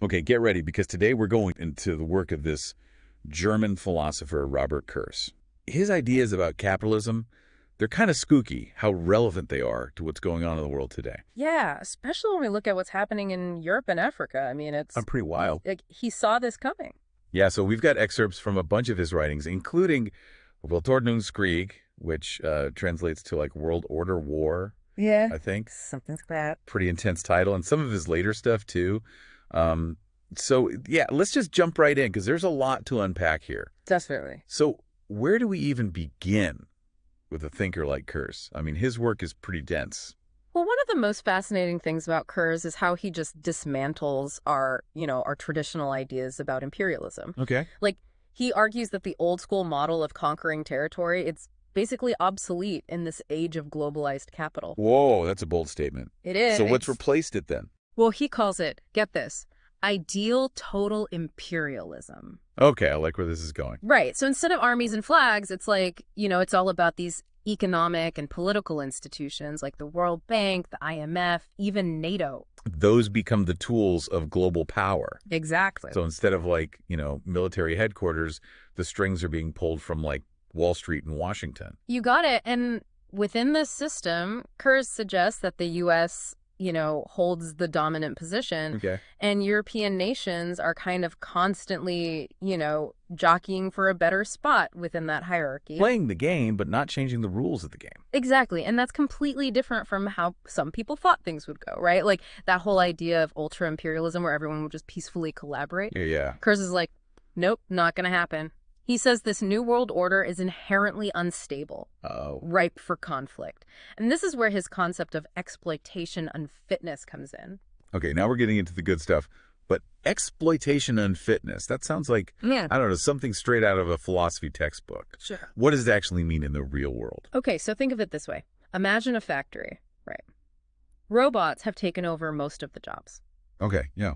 Okay, get ready, because today we're going into the work of this German philosopher, Robert Kurz. His ideas about capitalism, they're kind of spooky, how relevant they are to what's going on in the world today. Yeah, especially when we look at what's happening in Europe and Africa. I mean, it's Pretty wild. like he saw this coming. Yeah, so we've got excerpts from a bunch of his writings, including Weltordnungskrieg, which translates to like World Order War, Yeah, I think. something like that. Pretty intense title, and some of his later stuff too. So yeah, let's just jump right in, because there's a lot to unpack here. Definitely. So where do we even begin with a thinker like Kurz? I mean, his work is pretty dense. Well, one of the most fascinating things about Kurz is how he just dismantles our traditional ideas about imperialism. Okay. Like, he argues that the old school model of conquering territory, it's basically obsolete in this age of globalized capital. Whoa, that's a bold statement. It is. So what's replaced it then? Well, he calls it, get this, ideal total imperialism. Okay, I like where this is going. Right. So instead of armies and flags, it's like, it's all about these economic and political institutions like the World Bank, the IMF, even NATO. Those become the tools of global power. Exactly. So instead of like, military headquarters, the strings are being pulled from like Wall Street and Washington. You got it. And within this system, Kurz suggests that the U.S., holds the dominant position. Okay. And European nations are kind of constantly, jockeying for a better spot within that hierarchy. Playing the game, but not changing the rules of the game. Exactly. And that's completely different from how some people thought things would go, right? Like that whole idea of ultra-imperialism where everyone would just peacefully collaborate. Yeah. Kurz is like, nope, not going to happen. He says this new world order is inherently unstable, ripe for conflict. And this is where his concept of exploitation unfitness comes in. Okay, now we're getting into the good stuff. But exploitation unfitness, that sounds like, I don't know, something straight out of a philosophy textbook. Sure. What does it actually mean in the real world? Okay, so think of it this way. Imagine a factory, right? Robots have taken over most of the jobs. Okay, yeah.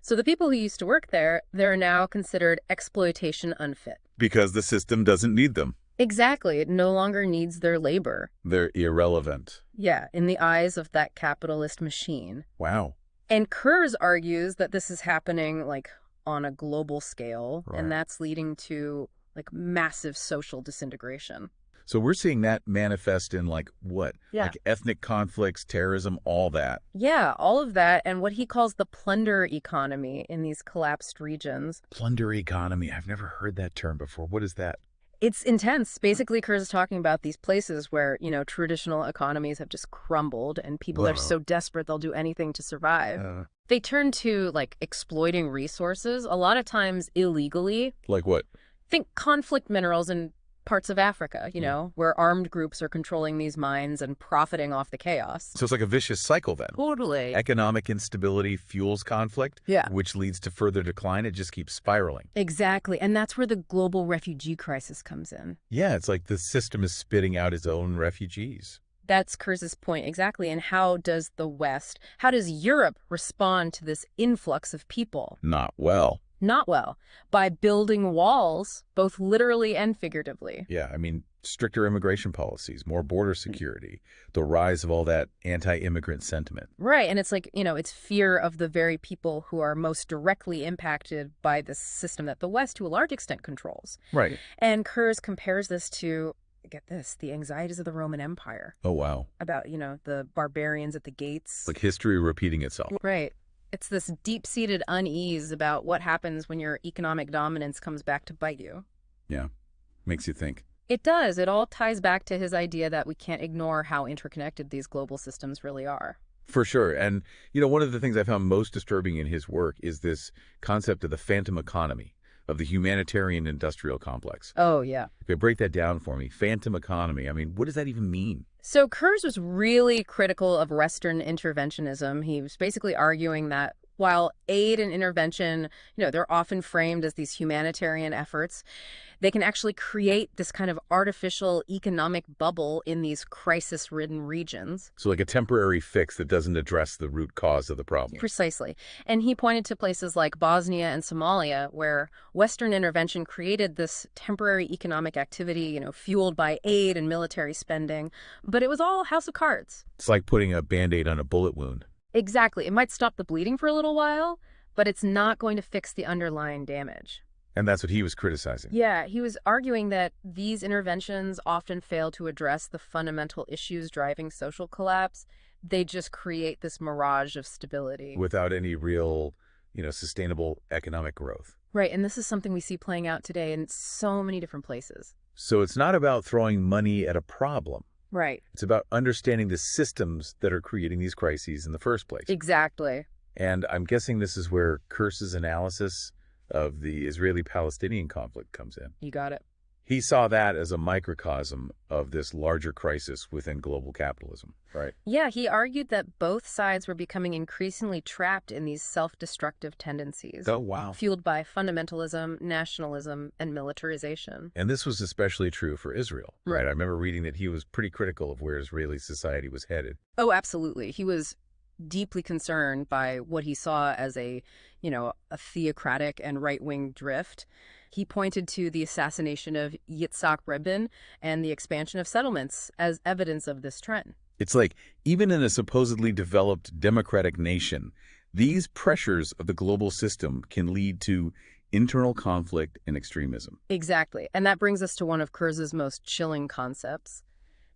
So the people who used to work there, they're now considered exploitation unfit. Because the system doesn't need them. Exactly. It no longer needs their labor. They're irrelevant. Yeah, in the eyes of that capitalist machine. Wow. And Kurz argues that this is happening like on a global scale, Right. and that's leading to like massive social disintegration. So we're seeing that manifest in like what? Yeah. Like ethnic conflicts, terrorism, all that. Yeah, all of that, and what he calls the plunder economy in these collapsed regions. Plunder economy. I've never heard that term before. What is that? It's intense. Basically, Kurz is talking about these places where, traditional economies have just crumbled and people are so desperate they'll do anything to survive. They turn to, like, exploiting resources, a lot of times illegally. Like what? Think conflict minerals in parts of Africa, where armed groups are controlling these mines and profiting off the chaos. So it's like a vicious cycle then. Totally. Economic instability fuels conflict, Yeah. which leads to further decline. It just keeps spiraling. Exactly. And that's where the global refugee crisis comes in. Yeah, it's like the system is spitting out its own refugees. That's Kurz's point, exactly. And how does Europe respond to this influx of people? Not well. Not well. By building walls, both literally and figuratively. Yeah, I mean, stricter immigration policies, more border security, the rise of all that anti-immigrant sentiment. Right. And it's like, it's fear of the very people who are most directly impacted by this system that the West, to a large extent, controls. Right. And Kurz compares this to, get this, the anxieties of the Roman Empire. Oh, wow. About, the barbarians at the gates. Like history repeating itself. Right. It's this deep-seated unease about what happens when your economic dominance comes back to bite you. Yeah. Makes you think. It does. It all ties back to his idea that we can't ignore how interconnected these global systems really are. For sure. And, one of the things I found most disturbing in his work is this concept of the phantom economy, of the humanitarian industrial complex. Oh, yeah. Okay, break that down for me. Phantom economy. I mean, what does that even mean? So Kurz was really critical of Western interventionism. He was basically arguing that while aid and intervention, they're often framed as these humanitarian efforts, they can actually create this kind of artificial economic bubble in these crisis-ridden regions. So like a temporary fix that doesn't address the root cause of the problem. Precisely. And he pointed to places like Bosnia and Somalia, where Western intervention created this temporary economic activity, fueled by aid and military spending. But it was all house of cards. It's like putting a Band-Aid on a bullet wound. Exactly. It might stop the bleeding for a little while, but it's not going to fix the underlying damage. And that's what he was criticizing. Yeah, he was arguing that these interventions often fail to address the fundamental issues driving social collapse. They just create this mirage of stability. Without any real, sustainable economic growth. Right, and this is something we see playing out today in so many different places. So it's not about throwing money at a problem. Right. It's about understanding the systems that are creating these crises in the first place. Exactly. And I'm guessing this is where Kurz's analysis of the Israeli-Palestinian conflict comes in. You got it. He saw that as a microcosm of this larger crisis within global capitalism, right? Yeah, he argued that both sides were becoming increasingly trapped in these self-destructive tendencies. Oh, wow. Fueled by fundamentalism, nationalism, and militarization. And this was especially true for Israel, right? I remember reading that he was pretty critical of where Israeli society was headed. Oh, absolutely. He was deeply concerned by what he saw as a theocratic and right-wing drift. He pointed to the assassination of Yitzhak Rabin and the expansion of settlements as evidence of this trend. It's like, even in a supposedly developed democratic nation, these pressures of the global system can lead to internal conflict and extremism. Exactly. And that brings us to one of Kurz's most chilling concepts,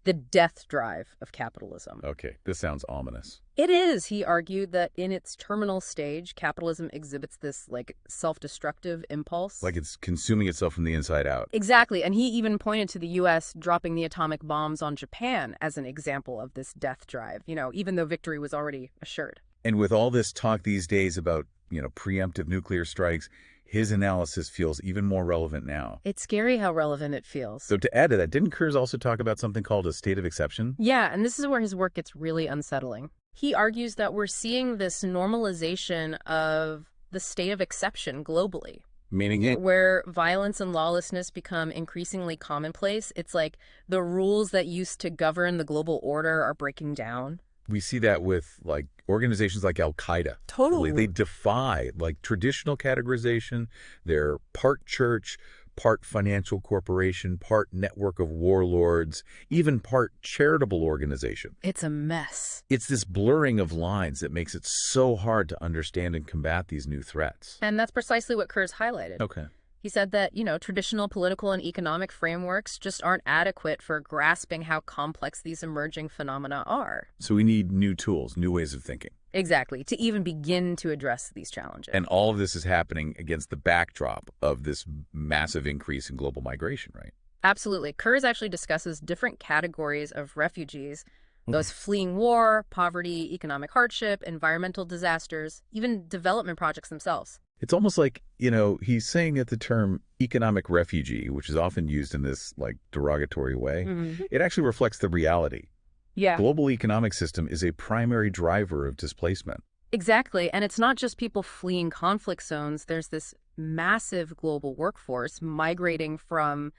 the death drive of capitalism. Okay, this sounds ominous. It is. He argued that in its terminal stage, capitalism exhibits this self-destructive impulse. Like it's consuming itself from the inside out. Exactly. And he even pointed to the U.S. dropping the atomic bombs on Japan as an example of this death drive, even though victory was already assured. And with all this talk these days about, preemptive nuclear strikes, his analysis feels even more relevant now. It's scary how relevant it feels. So to add to that, didn't Kurz also talk about something called a state of exception? Yeah, and this is where his work gets really unsettling. He argues that we're seeing this normalization of the state of exception globally. Meaning it? Where violence and lawlessness become increasingly commonplace. It's like the rules that used to govern the global order are breaking down. We see that with organizations like Al-Qaeda. Totally. They defy traditional categorization. They're part church, part financial corporation, part network of warlords, even part charitable organization. It's a mess. It's this blurring of lines that makes it so hard to understand and combat these new threats. And that's precisely what Kurz highlighted. Okay. He said that, traditional political and economic frameworks just aren't adequate for grasping how complex these emerging phenomena are. So we need new tools, new ways of thinking. Exactly, to even begin to address these challenges. And all of this is happening against the backdrop of this massive increase in global migration, right? Absolutely. Kurz actually discusses different categories of refugees, those fleeing war, poverty, economic hardship, environmental disasters, even development projects themselves. It's almost like, he's saying that the term economic refugee, which is often used in this derogatory way, it actually reflects the reality. Yeah. Global economic system is a primary driver of displacement. Exactly. And it's not just people fleeing conflict zones. There's this massive global workforce migrating from,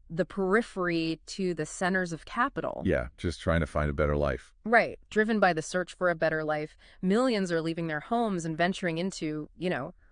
the periphery to the centers of capital. Yeah, just trying to find a better life. Right. Driven by the search for a better life, millions are leaving their homes and venturing into,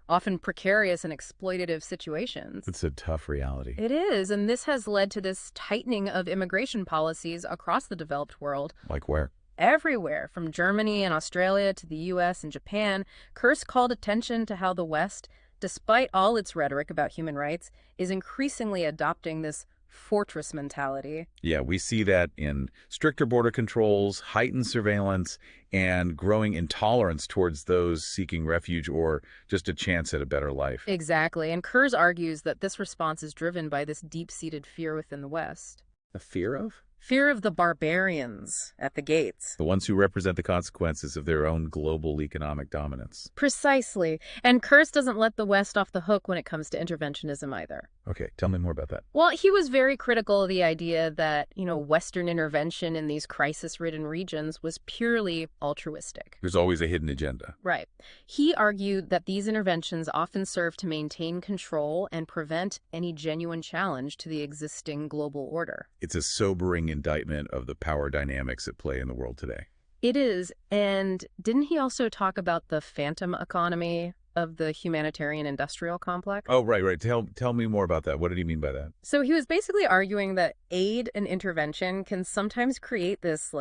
often precarious and exploitative situations. It's a tough reality. It is. And this has led to this tightening of immigration policies across the developed world. Like where? Everywhere, from Germany and Australia to the U.S. and Japan. Kurz called attention to how the West, despite all its rhetoric about human rights, is increasingly adopting this fortress mentality. Yeah, we see that in stricter border controls, heightened surveillance, and growing intolerance towards those seeking refuge or just a chance at a better life. Exactly. And Kurz argues that this response is driven by this deep-seated fear within the West. A fear of? Fear of the barbarians at the gates. The ones who represent the consequences of their own global economic dominance. Precisely. And Kurz doesn't let the West off the hook when it comes to interventionism either. Okay, tell me more about that. Well, he was very critical of the idea that, Western intervention in these crisis-ridden regions was purely altruistic. There's always a hidden agenda. Right. He argued that these interventions often serve to maintain control and prevent any genuine challenge to the existing global order. It's a sobering indictment of the power dynamics at play in the world today. It is. And didn't he also talk about the phantom economy of the humanitarian industrial complex? Oh, right. Tell me more about that. What did he mean by that? So he was basically arguing that aid and intervention can sometimes create this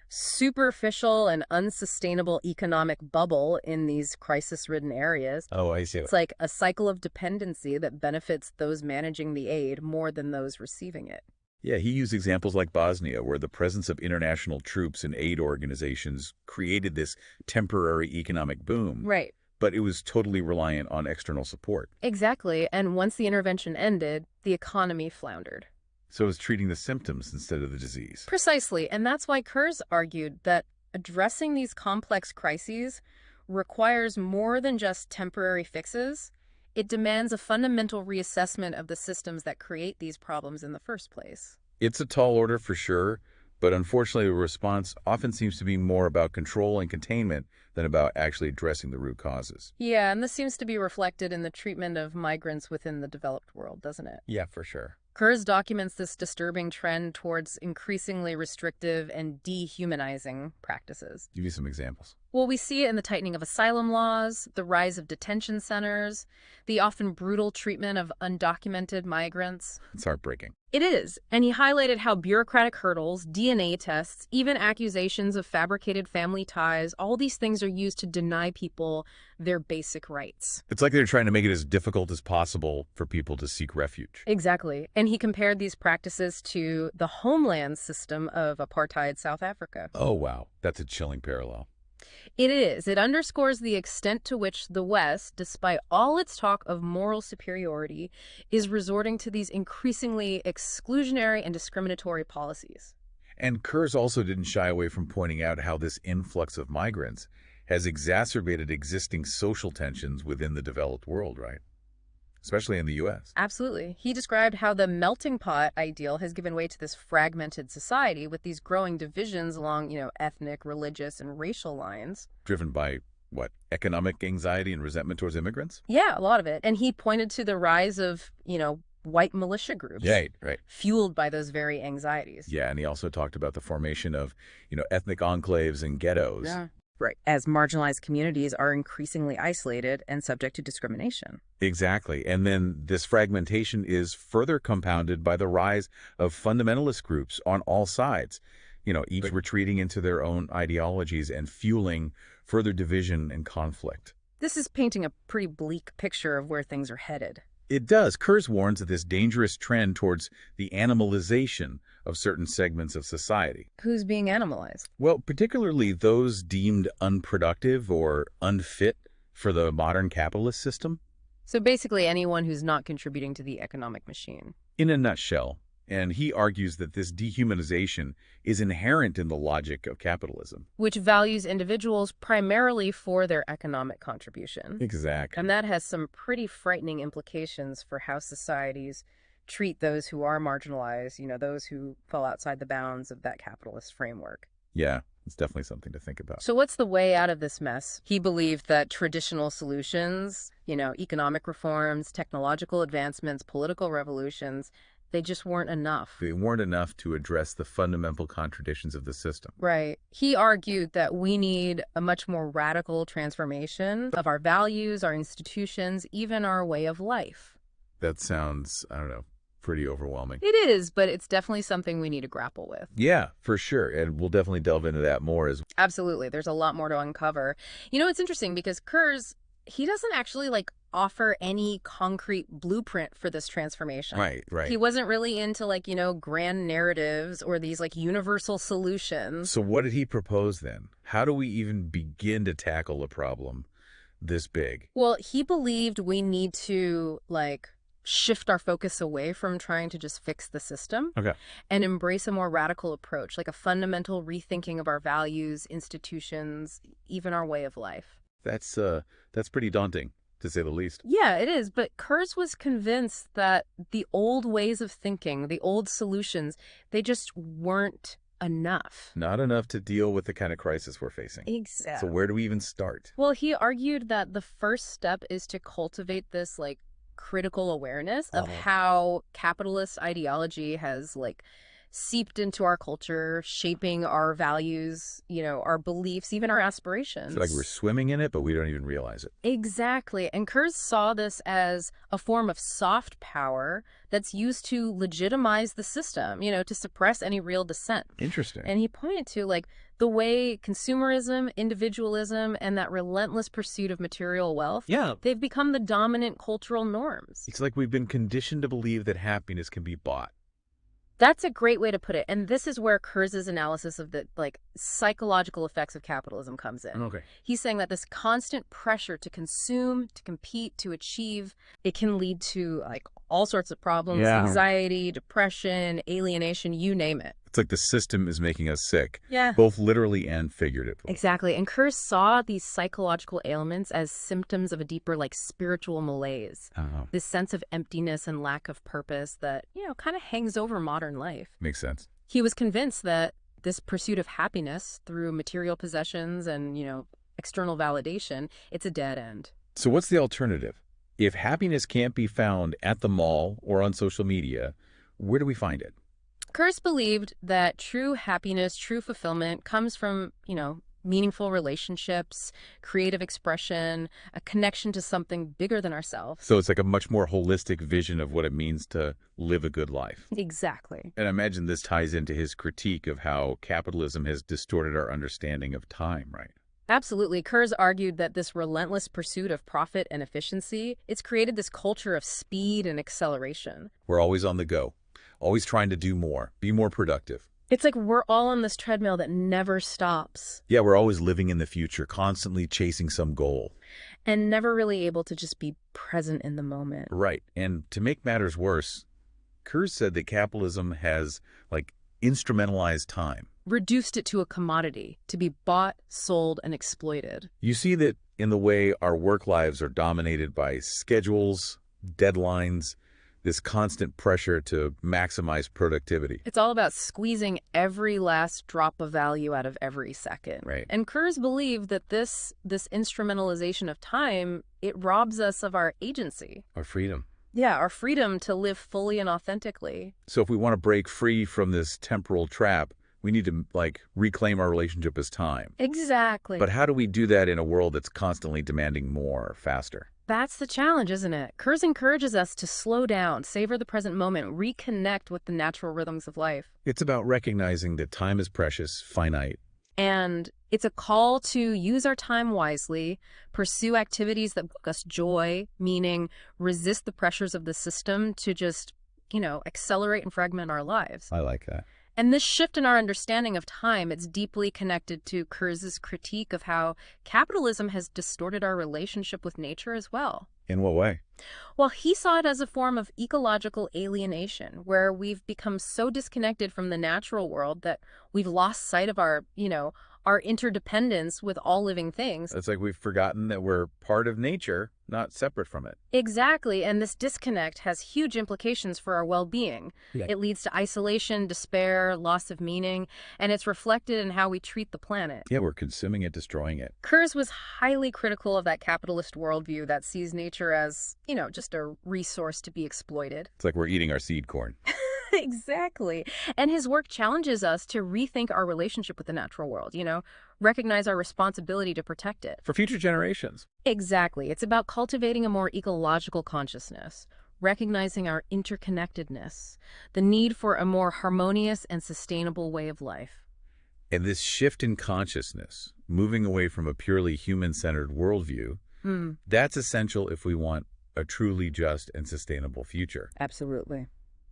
superficial and unsustainable economic bubble in these crisis-ridden areas. Oh, I see. It's like a cycle of dependency that benefits those managing the aid more than those receiving it. Yeah, he used examples like Bosnia, where the presence of international troops and aid organizations created this temporary economic boom. Right. But it was totally reliant on external support. Exactly. And once the intervention ended, the economy floundered. So it was treating the symptoms instead of the disease. Precisely. And that's why Kurz argued that addressing these complex crises requires more than just temporary fixes. It demands a fundamental reassessment of the systems that create these problems in the first place. It's a tall order for sure, but unfortunately the response often seems to be more about control and containment than about actually addressing the root causes. Yeah, and this seems to be reflected in the treatment of migrants within the developed world, doesn't it? Yeah, for sure. Kurz documents this disturbing trend towards increasingly restrictive and dehumanizing practices. Give you some examples. Well, we see it in the tightening of asylum laws, the rise of detention centers, the often brutal treatment of undocumented migrants. It's heartbreaking. It is, and he highlighted how bureaucratic hurdles, DNA tests, even accusations of fabricated family ties, all these things are used to deny people their basic rights. It's like they're trying to make it as difficult as possible for people to seek refuge. Exactly, and he compared these practices to the homeland system of apartheid South Africa. Oh, wow. That's a chilling parallel. It is. It underscores the extent to which the West, despite all its talk of moral superiority, is resorting to these increasingly exclusionary and discriminatory policies. And Kurz also didn't shy away from pointing out how this influx of migrants has exacerbated existing social tensions within the developed world, right? Especially in the U.S. Absolutely. He described how the melting pot ideal has given way to this fragmented society with these growing divisions along, ethnic, religious, and racial lines. Driven by, what, economic anxiety and resentment towards immigrants? Yeah, a lot of it. And he pointed to the rise of, white militia groups. Right. Fueled by those very anxieties. Yeah, and he also talked about the formation of, ethnic enclaves and ghettos. Yeah. Right. As marginalized communities are increasingly isolated and subject to discrimination. Exactly. And then this fragmentation is further compounded by the rise of fundamentalist groups on all sides, each retreating into their own ideologies and fueling further division and conflict. This is painting a pretty bleak picture of where things are headed. It does. Kurz warns of this dangerous trend towards the animalization of certain segments of society. Who's being animalized? Well, particularly those deemed unproductive or unfit for the modern capitalist system. So basically anyone who's not contributing to the economic machine. In a nutshell. And he argues that this dehumanization is inherent in the logic of capitalism. Which values individuals primarily for their economic contribution. Exactly. And that has some pretty frightening implications for how societies treat those who are marginalized, those who fall outside the bounds of that capitalist framework. Yeah, it's definitely something to think about. So what's the way out of this mess? He believed that traditional solutions, economic reforms, technological advancements, political revolutions, they just weren't enough. They weren't enough to address the fundamental contradictions of the system. Right. He argued that we need a much more radical transformation of our values, our institutions, even our way of life. That sounds, pretty overwhelming. It is, but it's definitely something we need to grapple with. Yeah, for sure. And we'll definitely delve into that more as Absolutely. There's a lot more to uncover. It's interesting because Kurz, he doesn't actually offer any concrete blueprint for this transformation. Right. He wasn't really into grand narratives or these universal solutions. So what did he propose then? How do we even begin to tackle a problem this big? Well, he believed we need to shift our focus away from trying to just fix the system. Okay. And embrace a more radical approach, like a fundamental rethinking of our values, institutions, even our way of life. That's pretty daunting, to say the least. Yeah, it is. But Kurz was convinced that the old ways of thinking, the old solutions, they just weren't enough. Not enough to deal with the kind of crisis we're facing. Exactly. So where do we even start? Well, he argued that the first step is to cultivate this critical awareness of how capitalist ideology has seeped into our culture, shaping our values, our beliefs, even our aspirations. It's like we're swimming in it, but we don't even realize it. Exactly. And Kurz saw this as a form of soft power that's used to legitimize the system, to suppress any real dissent. Interesting. And he pointed to, the way consumerism, individualism, and that relentless pursuit of material wealth, they've become the dominant cultural norms. It's like we've been conditioned to believe that happiness can be bought. That's a great way to put it. And this is where Kurz's analysis of the psychological effects of capitalism comes in. Okay. He's saying that this constant pressure to consume, to compete, to achieve, it can lead to all sorts of problems, anxiety, depression, alienation, you name it. It's like the system is making us sick, Yeah. both literally and figuratively. Exactly. And Kurz saw these psychological ailments as symptoms of a deeper, spiritual malaise. Oh. This sense of emptiness and lack of purpose that, kind of hangs over modern life. Makes sense. He was convinced that this pursuit of happiness through material possessions and, external validation, it's a dead end. So what's the alternative? If happiness can't be found at the mall or on social media, where do we find it? Kurz believed that true happiness, true fulfillment comes from, meaningful relationships, creative expression, a connection to something bigger than ourselves. So it's like a much more holistic vision of what it means to live a good life. Exactly. And I imagine this ties into his critique of how capitalism has distorted our understanding of time, right? Absolutely. Kurz argued that this relentless pursuit of profit and efficiency, it's created this culture of speed and acceleration. We're always on the go, always trying to do more, be more productive. It's like we're all on this treadmill that never stops. Yeah, we're always living in the future, constantly chasing some goal. And never really able to just be present in the moment. Right. And to make matters worse, Kurz said that capitalism has, instrumentalized time. Reduced it to a commodity, to be bought, sold, and exploited. You see that in the way our work lives are dominated by schedules, deadlines, this constant pressure to maximize productivity. It's all about squeezing every last drop of value out of every second. Right. And Kurz believed that this instrumentalization of time, it robs us of our agency. Our freedom. Yeah, our freedom to live fully and authentically. So if we want to break free from this temporal trap, we need to, reclaim our relationship as time. Exactly. But how do we do that in a world that's constantly demanding more, faster? That's the challenge, isn't it? Kurz encourages us to slow down, savor the present moment, reconnect with the natural rhythms of life. It's about recognizing that time is precious, finite. And it's a call to use our time wisely, pursue activities that bring us joy, meaning resist the pressures of the system to just, accelerate and fragment our lives. I like that. And this shift in our understanding of time, it's deeply connected to Kurz's critique of how capitalism has distorted our relationship with nature as well. In what way? Well, he saw it as a form of ecological alienation, where we've become so disconnected from the natural world that we've lost sight of our interdependence with all living things. It's like we've forgotten that we're part of nature, not separate from it. Exactly, and this disconnect has huge implications for our well-being. Yeah. It leads to isolation, despair, loss of meaning, and it's reflected in how we treat the planet. Yeah, we're consuming it, destroying it. Kurz was highly critical of that capitalist worldview that sees nature as, just a resource to be exploited. It's like we're eating our seed corn. Exactly. And his work challenges us to rethink our relationship with the natural world, recognize our responsibility to protect it. For future generations. Exactly. It's about cultivating a more ecological consciousness, recognizing our interconnectedness, the need for a more harmonious and sustainable way of life. And this shift in consciousness, moving away from a purely human-centered worldview, that's essential if we want a truly just and sustainable future. Absolutely.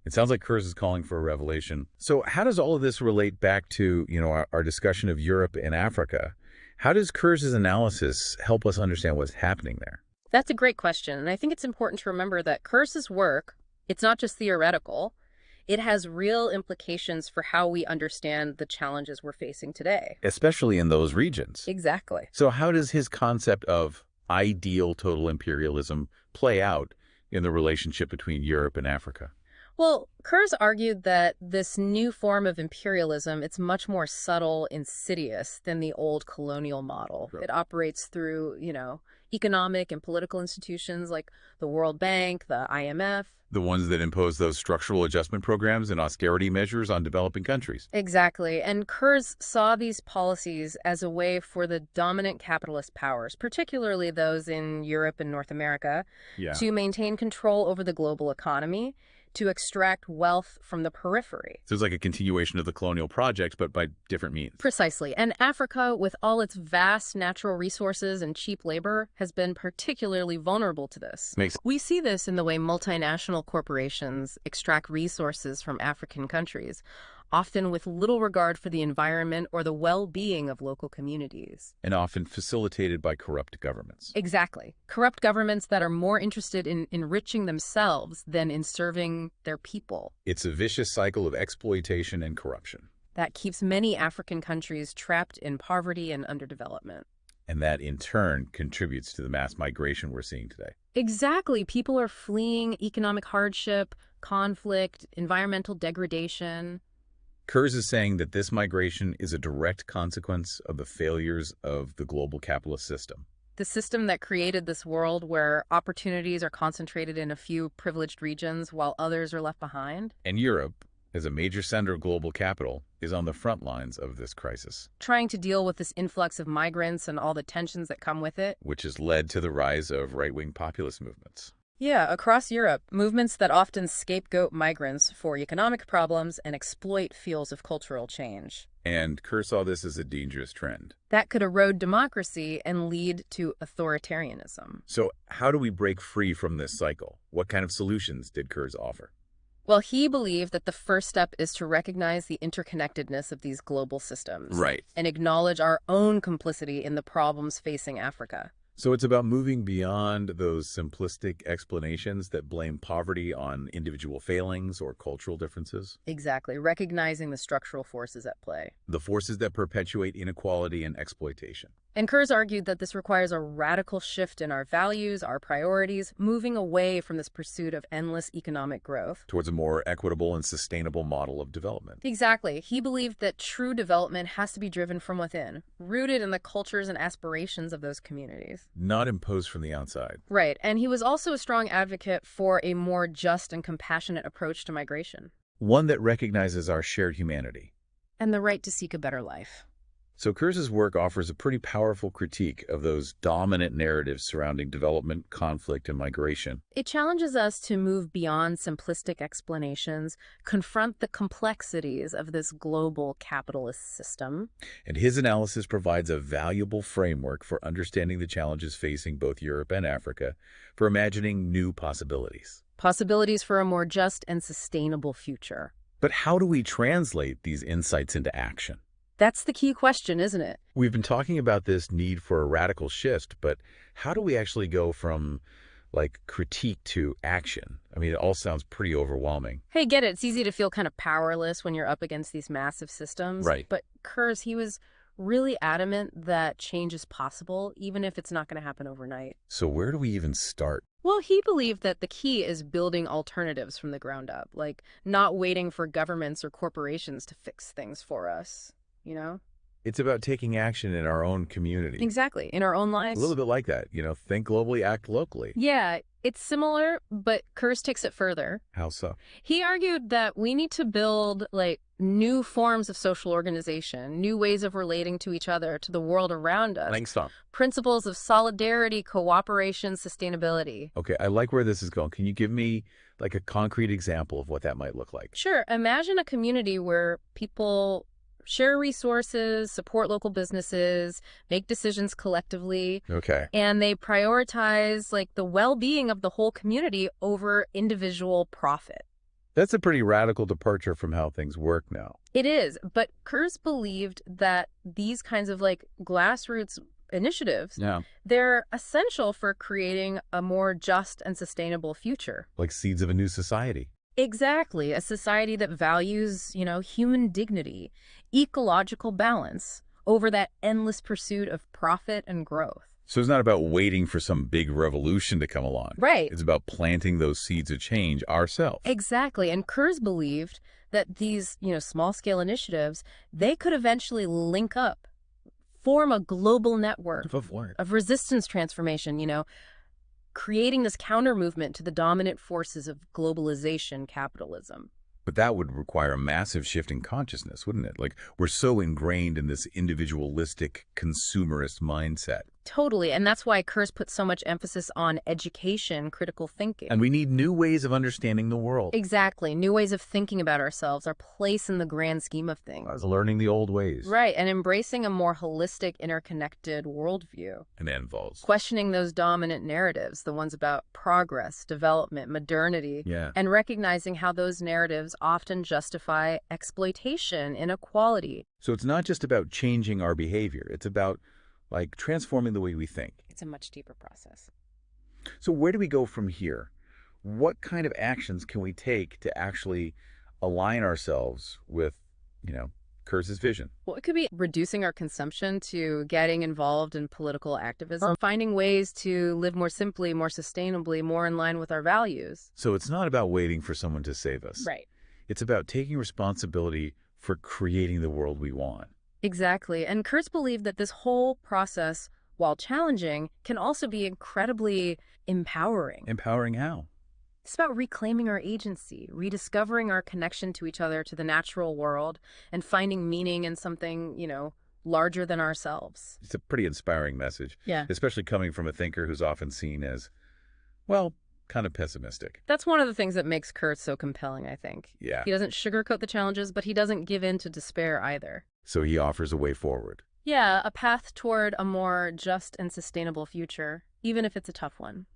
It sounds like Kurz is calling for a revelation. So how does all of this relate back to, our discussion of Europe and Africa? How does Kurz's analysis help us understand what's happening there? That's a great question. And I think it's important to remember that Kurz's work, it's not just theoretical. It has real implications for how we understand the challenges we're facing today. Especially in those regions. Exactly. So how does his concept of ideal total imperialism play out in the relationship between Europe and Africa? Well, Kurz argued that this new form of imperialism, it's much more subtle, insidious than the old colonial model. Sure. It operates through, economic and political institutions like the World Bank, the IMF. The ones that impose those structural adjustment programs and austerity measures on developing countries. Exactly. And Kurz saw these policies as a way for the dominant capitalist powers, particularly those in Europe and North America, to maintain control over the global economy, to extract wealth from the periphery. So it's like a continuation of the colonial project, but by different means. Precisely. And Africa, with all its vast natural resources and cheap labor, has been particularly vulnerable to this. We see this in the way multinational corporations extract resources from African countries, often with little regard for the environment or the well-being of local communities. And often facilitated by corrupt governments. Exactly. Corrupt governments that are more interested in enriching themselves than in serving their people. It's a vicious cycle of exploitation and corruption. That keeps many African countries trapped in poverty and underdevelopment. And that, in turn, contributes to the mass migration we're seeing today. Exactly. People are fleeing economic hardship, conflict, environmental degradation. Kurz is saying that this migration is a direct consequence of the failures of the global capitalist system. The system that created this world where opportunities are concentrated in a few privileged regions while others are left behind. And Europe, as a major center of global capital, is on the front lines of this crisis. Trying to deal with this influx of migrants and all the tensions that come with it. Which has led to the rise of right-wing populist movements. Yeah, across Europe, movements that often scapegoat migrants for economic problems and exploit fields of cultural change. And Kurz saw this as a dangerous trend. That could erode democracy and lead to authoritarianism. So how do we break free from this cycle? What kind of solutions did Kurz offer? Well, he believed that the first step is to recognize the interconnectedness of these global systems. Right. And acknowledge our own complicity in the problems facing Africa. So it's about moving beyond those simplistic explanations that blame poverty on individual failings or cultural differences. Exactly. Recognizing the structural forces at play. The forces that perpetuate inequality and exploitation. And Kurz argued that this requires a radical shift in our values, our priorities, moving away from this pursuit of endless economic growth. Towards a more equitable and sustainable model of development. Exactly. He believed that true development has to be driven from within, rooted in the cultures and aspirations of those communities. Not imposed from the outside. Right. And he was also a strong advocate for a more just and compassionate approach to migration. One that recognizes our shared humanity. And the right to seek a better life. So Kurz's work offers a pretty powerful critique of those dominant narratives surrounding development, conflict, and migration. It challenges us to move beyond simplistic explanations, confront the complexities of this global capitalist system. And his analysis provides a valuable framework for understanding the challenges facing both Europe and Africa, for imagining new possibilities. Possibilities for a more just and sustainable future. But how do we translate these insights into action? That's the key question, isn't it? We've been talking about this need for a radical shift, but how do we actually go from, critique to action? I mean, it all sounds pretty overwhelming. Hey, get it. It's easy to feel kind of powerless when you're up against these massive systems. Right. But Kurz, he was really adamant that change is possible, even if it's not going to happen overnight. So where do we even start? Well, he believed that the key is building alternatives from the ground up, not waiting for governments or corporations to fix things for us. You know? It's about taking action in our own community. Exactly. In our own lives. A little bit like that. Think globally, act locally. Yeah, it's similar, but Kurz takes it further. How so? He argued that we need to build, new forms of social organization, new ways of relating to each other, to the world around us. Thanks, Tom. Principles of solidarity, cooperation, sustainability. Okay, I like where this is going. Can you give me, a concrete example of what that might look like? Sure. Imagine a community where people share resources, support local businesses, make decisions collectively. Okay. And they prioritize the well-being of the whole community over individual profit. That's a pretty radical departure from how things work now. It is, but Kurz believed that these kinds of grassroots initiatives, they're essential for creating a more just and sustainable future. Like seeds of a new society. Exactly. A society that values, human dignity, ecological balance over that endless pursuit of profit and growth. So it's not about waiting for some big revolution to come along. Right. It's about planting those seeds of change ourselves. Exactly. And Kurz believed that these, small-scale initiatives, they could eventually link up, form a global network Of what? of resistance transformation, creating this counter movement to the dominant forces of globalization capitalism. But that would require a massive shift in consciousness, wouldn't it? Like, we're so ingrained in this individualistic, consumerist mindset. Totally, and that's why Kurz puts so much emphasis on education, critical thinking. And we need new ways of understanding the world. Exactly, new ways of thinking about ourselves, our place in the grand scheme of things. As learning the old ways. Right, and embracing a more holistic, interconnected worldview. And end falls. Questioning those dominant narratives, the ones about progress, development, modernity, Yeah. and recognizing how those narratives often justify exploitation, inequality. So it's not just about changing our behavior. It's about, like, transforming the way we think. It's a much deeper process. So where do we go from here? What kind of actions can we take to actually align ourselves with, Kurz's vision? Well, it could be reducing our consumption to getting involved in political activism, finding ways to live more simply, more sustainably, more in line with our values. So it's not about waiting for someone to save us. Right. It's about taking responsibility for creating the world we want. Exactly. And Kurz believed that this whole process, while challenging, can also be incredibly empowering. Empowering how? It's about reclaiming our agency, rediscovering our connection to each other, to the natural world, and finding meaning in something, larger than ourselves. It's a pretty inspiring message. Yeah. Especially coming from a thinker who's often seen as, well, kind of pessimistic. That's one of the things that makes Kurz so compelling, I think. Yeah. He doesn't sugarcoat the challenges, but he doesn't give in to despair either. So he offers a way forward. Yeah, a path toward a more just and sustainable future, even if it's a tough one.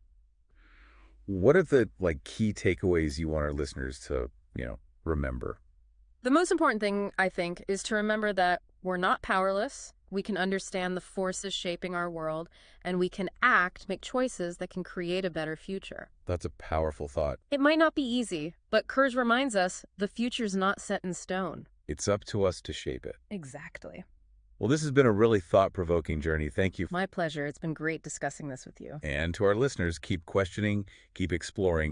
What are the key takeaways you want our listeners to, remember? The most important thing, I think, is to remember that we're not powerless. We can understand the forces shaping our world, and we can make choices that can create a better future. That's a powerful thought. It might not be easy, but Kurz reminds us the future's not set in stone. It's up to us to shape it. Exactly. Well, this has been a really thought-provoking journey. Thank you. My pleasure. It's been great discussing this with you. And to our listeners, keep questioning, keep exploring.